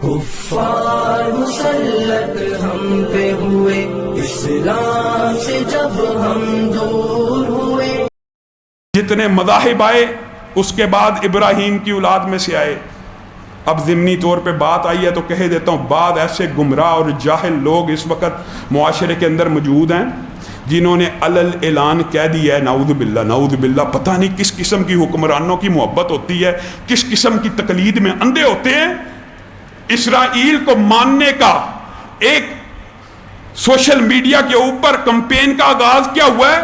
کفار مسلط ہم پہ ہوئے، اسلام سے جب ہم دور ہوئے۔ جتنے مذاہب آئے اس کے بعد ابراہیم کی اولاد میں سے آئے۔ اب ضمنی طور پہ بات آئی ہے تو کہہ دیتا ہوں، بعد ایسے گمراہ اور جاہل لوگ اس وقت معاشرے کے اندر موجود ہیں جنہوں نے علل اعلان کہہ دیا ہے نعوذ باللہ نعوذ باللہ، پتہ نہیں کس قسم کی حکمرانوں کی محبت ہوتی ہے، کس قسم کی تقلید میں اندھے ہوتے ہیں۔ اسرائیل کو ماننے کا ایک سوشل میڈیا کے اوپر کمپین کا آغاز کیا ہوا ہے،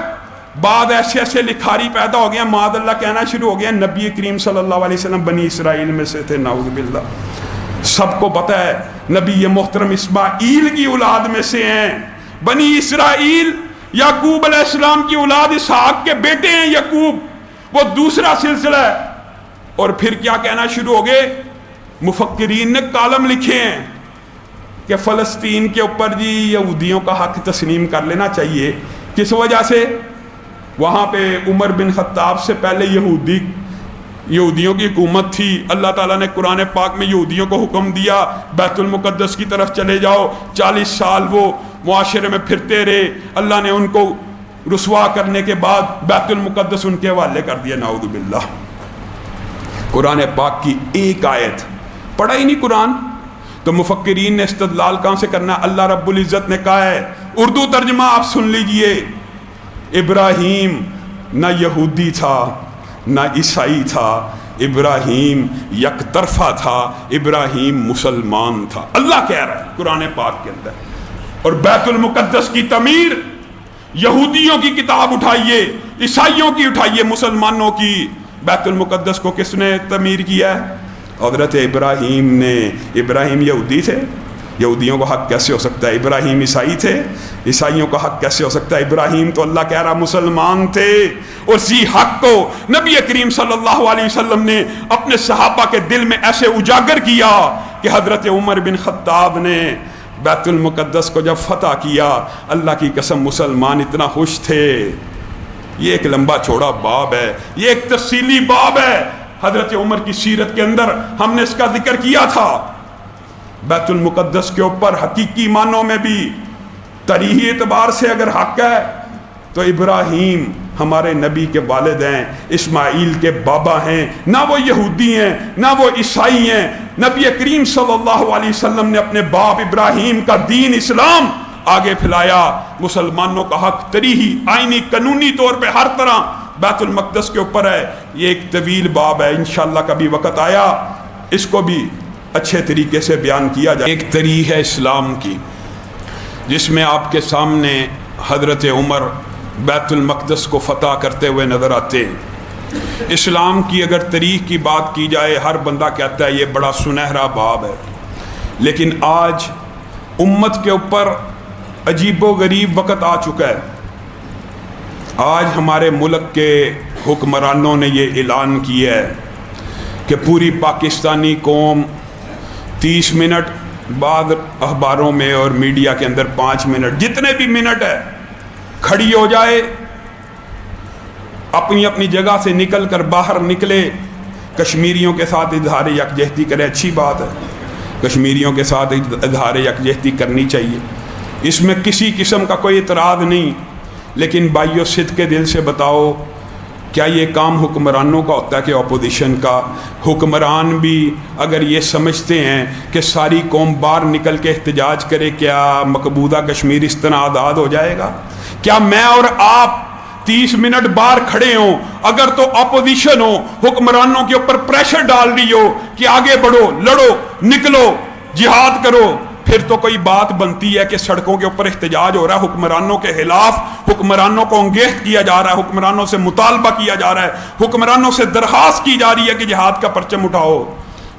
بعد ایسے ایسے لکھاری پیدا ہو گیا، معاذ اللہ کہنا شروع ہو گیا نبی کریم صلی اللہ علیہ وسلم بنی اسرائیل میں سے تھے، نعوذ باللہ۔ سب کو پتہ ہے نبی محترم اسماعیل کی اولاد میں سے ہیں، بنی اسرائیل یعقوب علیہ السلام کی اولاد، اسحاق کے بیٹے ہیں یعقوب، وہ دوسرا سلسلہ ہے۔ اور پھر کیا کہنا شروع ہو گئے، مفکرین نے کالم لکھے ہیں کہ فلسطین کے اوپر جی یہودیوں کا حق تسلیم کر لینا چاہیے۔ کس وجہ سے؟ وہاں پہ عمر بن خطاب سے پہلے یہودیوں کی حکومت تھی، اللہ تعالیٰ نے قرآن پاک میں یہودیوں کو حکم دیا بیت المقدس کی طرف چلے جاؤ، 40 سال وہ معاشرے میں پھرتے رہے، اللہ نے ان کو رسوا کرنے کے بعد بیت المقدس ان کے حوالے کر دیا، نعوذ باللہ۔ قرآن پاک کی ایک آیت پڑھا ہی نہیں قرآن، تو مفکرین نے استدلال کہاں سے کرنا؟ اللہ رب العزت نے کہا ہے، اردو ترجمہ آپ سن لیجئے، ابراہیم نہ یہودی تھا نہ عیسائی تھا، ابراہیم یک طرفہ تھا، ابراہیم مسلمان تھا، اللہ کہہ رہا ہے قرآن پاک کے اندر۔ اور بیت المقدس کی تعمیر، یہودیوں کی کتاب اٹھائیے، عیسائیوں کی اٹھائیے، مسلمانوں کی، بیت المقدس کو کس نے تعمیر کیا ہے؟ حضرت ابراہیم نے۔ ابراہیم یہودی تھے، یہودیوں کو حق کیسے ہو سکتا ہے؟ ابراہیم عیسائی تھے، عیسائیوں کا حق کیسے ہو سکتا ہے؟ ابراہیم تو اللہ کہہ رہا مسلمان تھے۔ اور اسی حق کو نبی کریم صلی اللہ علیہ وسلم نے اپنے صحابہ کے دل میں ایسے اجاگر کیا کہ حضرت عمر بن خطاب نے بیت المقدس کو جب فتح کیا، اللہ کی قسم مسلمان اتنا خوش تھے۔ یہ ایک لمبا چوڑا باب ہے، یہ ایک تفصیلی باب ہے، حضرت عمر کی سیرت کے اندر ہم نے اس کا ذکر کیا تھا۔ بیت المقدس کے اوپر حقیقی معنوں میں بھی تاریخی اعتبار سے اگر حق ہے تو ابراہیم ہمارے نبی کے والد ہیں، اسماعیل کے بابا ہیں، نہ وہ یہودی ہیں نہ وہ عیسائی ہیں۔ نبی کریم صلی اللہ علیہ وسلم نے اپنے باپ ابراہیم کا دین اسلام آگے پھیلایا، مسلمانوں کا حق تاریخی آئینی قانونی طور پہ ہر طرح بیت المقدس کے اوپر ہے۔ یہ ایک طویل باب ہے، انشاءاللہ کبھی وقت آیا اس کو بھی اچھے طریقے سے بیان کیا جائے۔ ایک تاریخ ہے اسلام کی جس میں آپ کے سامنے حضرت عمر بیت المقدس کو فتح کرتے ہوئے نظر آتے ہیں۔ اسلام کی اگر تاریخ کی بات کی جائے ہر بندہ کہتا ہے یہ بڑا سنہرا باب ہے، لیکن آج امت کے اوپر عجیب و غریب وقت آ چکا ہے۔ آج ہمارے ملک کے حکمرانوں نے یہ اعلان کیا ہے کہ پوری پاکستانی قوم 30 منٹ بعد اخباروں میں اور میڈیا کے اندر 5 منٹ جتنے بھی منٹ ہے کھڑی ہو جائے، اپنی اپنی جگہ سے نکل کر باہر نکلے، کشمیریوں کے ساتھ اظہار یکجہتی کرے۔ اچھی بات ہے، کشمیریوں کے ساتھ اظہار یکجہتی کرنی چاہیے، اس میں کسی قسم کا کوئی اعتراض نہیں، لیکن بھائیو صدق کے دل سے بتاؤ کیا یہ کام حکمرانوں کا ہوتا ہے کہ اپوزیشن کا؟ حکمران بھی اگر یہ سمجھتے ہیں کہ ساری قوم باہر نکل کے احتجاج کرے، کیا مقبوضہ کشمیر اس طرح آزاد ہو جائے گا؟ کیا میں اور آپ 30 منٹ باہر کھڑے ہوں، اگر تو اپوزیشن ہو، حکمرانوں کے اوپر پریشر ڈال رہی ہو کہ آگے بڑھو، لڑو، نکلو، جہاد کرو، پھر تو کوئی بات بنتی ہے کہ سڑکوں کے اوپر احتجاج ہو رہا ہے، حکمرانوں کے خلاف، حکمرانوں کو انگیخت کیا جا رہا ہے، حکمرانوں سے مطالبہ کیا جا رہا ہے، حکمرانوں سے درخواست کی جا رہی ہے کہ جہاد کا پرچم اٹھاؤ۔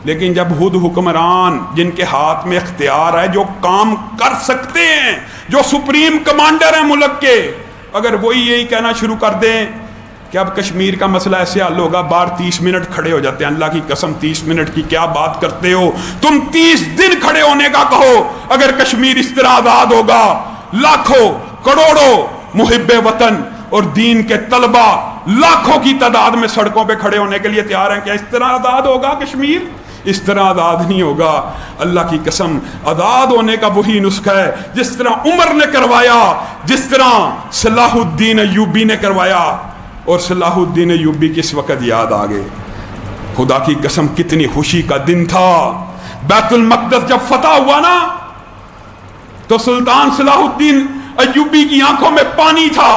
لیکن جب خود حکمران جن کے ہاتھ میں اختیار ہے، جو کام کر سکتے ہیں، جو سپریم کمانڈر ہیں ملک کے، اگر وہی یہی کہنا شروع کر دیں کہ اب کشمیر کا مسئلہ ایسے حل ہوگا، باہر 30 منٹ کھڑے ہو جاتے ہیں۔ اللہ کی قسم 30 منٹ کی کیا بات کرتے ہو تم؟ 30 دن کھڑے ہونے کا کہو اگر کشمیر اس طرح آزاد ہوگا۔ لاکھوں کروڑوں محب وطن اور دین کے طلبہ لاکھوں کی تعداد میں سڑکوں پہ کھڑے ہونے کے لیے تیار ہیں۔ کیا اس طرح آزاد ہوگا کشمیر؟ اس طرح آزاد نہیں ہوگا. اللہ کی قسم آزاد ہونے کا وہی نسخہ ہے جس طرح عمر نے کروایا, جس طرح صلاح الدین ایوبی نے کروایا. اور صلاح الدین ایوبی کس وقت یاد آ گئے. خدا کی قسم کتنی خوشی کا دن تھا. بیت المقدس جب فتح ہوا نا تو سلطان صلاح الدین ایوبی کی آنکھوں میں پانی تھا.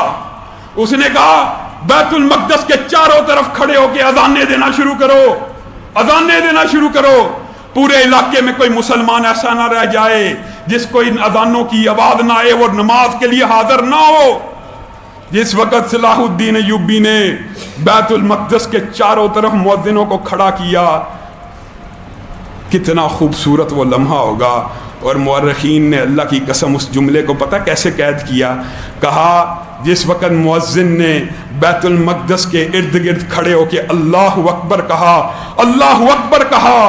اس نے کہا بیت المقدس کے چاروں طرف کھڑے ہو کے اذانیں دینا شروع کرو, اذانیں دینا شروع کرو. پورے علاقے میں کوئی مسلمان ایسا نہ رہ جائے جس کو ان اذانوں کی آواز نہ آئے اور نماز کے لیے حاضر نہ ہو. جس وقت صلاح الدین ایوبی نے بیت المقدس کے چاروں طرف مؤذنوں کو کھڑا کیا, کتنا خوبصورت وہ لمحہ ہوگا. اور مورخین نے اللہ کی قسم اس جملے کو پتہ کیسے قید کیا. کہا جس وقت مؤذن نے بیت المقدس کے ارد گرد کھڑے ہو کے اللہ اکبر کہا, اللہ اکبر کہا,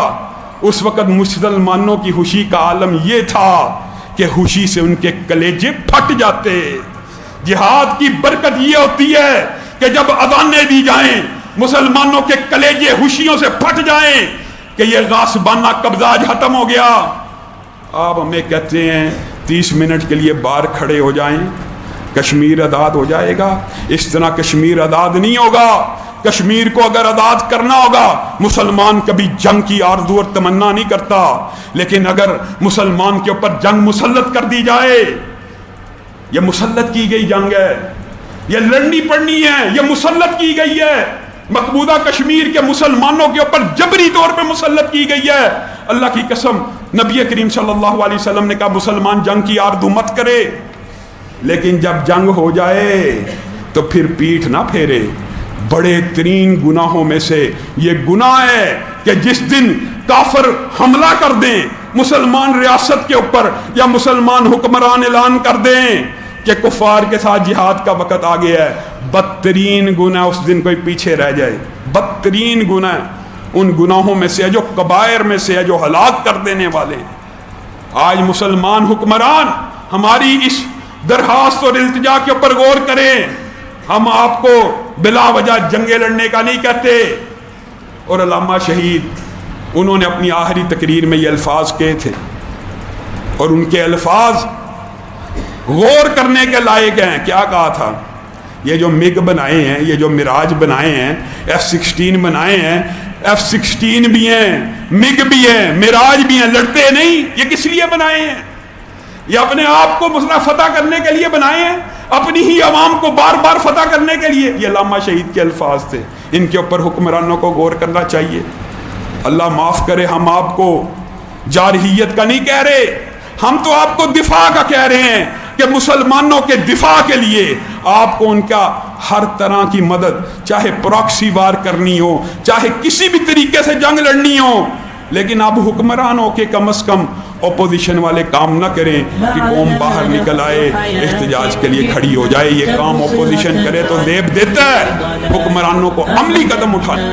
اس وقت مسلمانوں کی خوشی کا عالم یہ تھا کہ خوشی سے ان کے کلیجے پھٹ جاتے. جہاد کی برکت یہ ہوتی ہے کہ جب اذانیں دی جائیں مسلمانوں کے کلیجے خوشیوں سے پھٹ جائیں کہ یہ غاصبانہ قبضہ آج ختم ہو گیا. آپ ہمیں کہتے ہیں 30 منٹ کے لیے باہر کھڑے ہو جائیں, کشمیر آزاد ہو جائے گا. اس طرح کشمیر آزاد نہیں ہوگا. کشمیر کو اگر آزاد کرنا ہوگا, مسلمان کبھی جنگ کی آرزو اور تمنا نہیں کرتا, لیکن اگر مسلمان کے اوپر جنگ مسلط کر دی جائے, یہ مسلط کی گئی جنگ ہے, یہ لڑنی پڑنی ہے, یہ مسلط کی گئی ہے, مقبوضہ کشمیر کے مسلمانوں کے اوپر جبری طور پہ مسلط کی گئی ہے. اللہ کی قسم نبی کریم صلی اللہ علیہ وسلم نے کہا مسلمان جنگ کی آرزو مت کرے, لیکن جب جنگ ہو جائے تو پھر پیٹھ نہ پھیرے. بڑے ترین گناہوں میں سے یہ گناہ ہے کہ جس دن کافر حملہ کر دیں مسلمان ریاست کے اوپر, یا مسلمان حکمران اعلان کر دیں کہ کفار کے ساتھ جہاد کا وقت آ گیا ہے, بدترین گناہ اس دن کوئی پیچھے رہ جائے. بدترین گناہ ان گناہوں میں سے ہے جو کبائر میں سے ہے, جو ہلاک کر دینے والے ہیں. آج مسلمان حکمران ہماری اس درخواست اور التجا کے اوپر غور کریں. ہم آپ کو بلا وجہ جنگیں لڑنے کا نہیں کہتے. اور علامہ شہید انہوں نے اپنی آخری تقریر میں یہ الفاظ کہے تھے, اور ان کے الفاظ غور کرنے کے لائق ہیں. کیا کہا تھا؟ یہ جو مگ بنائے ہیں, یہ جو مراج بنائے ہیں, F-16 بنائے ہیں, F-16 بھی ہیں, مگ بھی ہیں, مراج بھی ہیں, لڑتے نہیں. یہ کس لیے بنائے ہیں؟ یہ اپنے آپ کو مسئلہ فتح کرنے کے لیے بنائے ہیں, اپنی ہی عوام کو بار بار فتح کرنے کے لیے. یہ علامہ شہید کے الفاظ تھے. ان کے اوپر حکمرانوں کو غور کرنا چاہیے. اللہ معاف کرے, ہم آپ کو جارحیت کا نہیں کہہ رہے, ہم تو آپ کو دفاع کا کہہ رہے ہیں کہ مسلمانوں کے دفاع کے لیے آپ کو ان کا ہر طرح کی مدد, چاہے پراکسی وار کرنی ہو, چاہے کسی بھی طریقے سے جنگ لڑنی ہو, لیکن اب حکمران ہو کے کم از کم اپوزیشن والے کام نہ کریں کہ قوم باہر نکل آئے احتجاج کے لیے کھڑی ہو جائے. یہ کام اپوزیشن کرے تو زیب دیتا ہے, حکمرانوں کو عملی قدم اٹھانا.